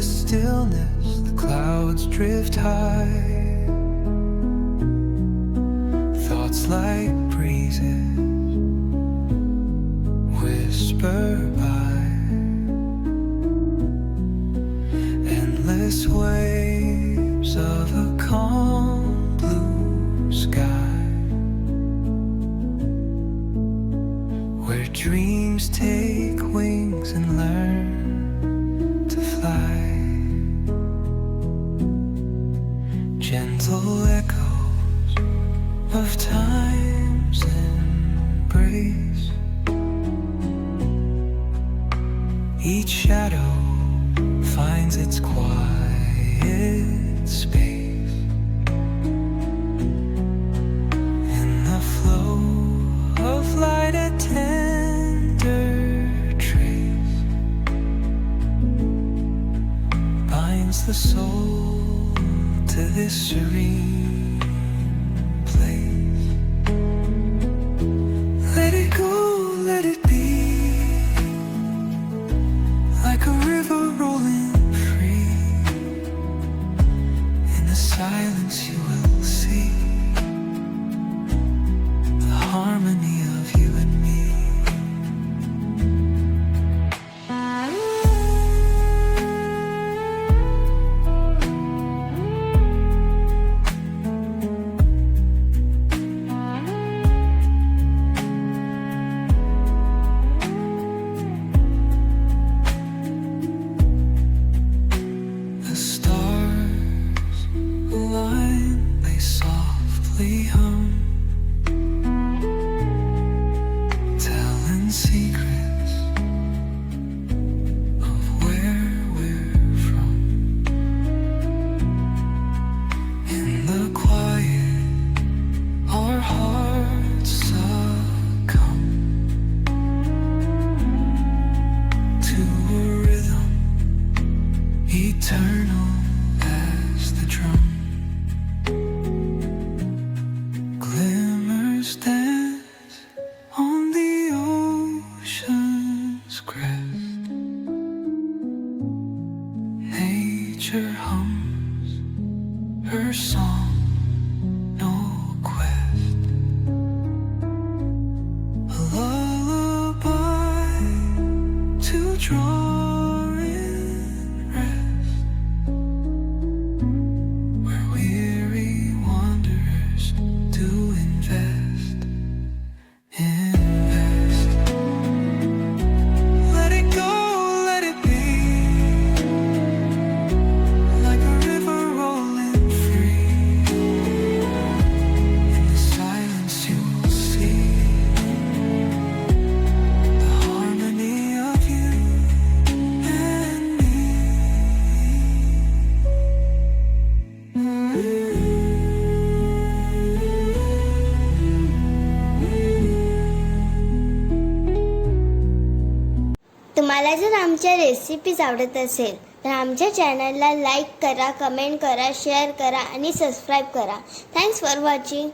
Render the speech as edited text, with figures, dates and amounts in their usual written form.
stillness, the clouds drift high. Thoughts like breezes whisper by. Endless waves of a calm blue sky, where dreams take wings and learn to fly. Gentle echoes of time's embrace. Each shadow finds its quiet space. In the flow of light, a tender trace binds the soul to this serene place. Let it go, let it be, like a river rolling free. In the silence you will see the harmony of you and me. The stars align, they softly hum, telling secrets of where we're from. In the quiet, our hearts succumb to a rhythm eternal as the drum. Glimmers dance on the ocean's crest. Nature hums her song, no quest. A lullaby to draw in rest, where weary wanderers do invest. Let it go, let it be, like a river rolling free. In the silence you will see the harmony of you and me. तुम्हाला जर आमच्या recipes आवडत असेल तर आमच्या चॅनलला like करा, comment करा, शेअर करा आणि सबस्क्राईब करा. Thanks for watching.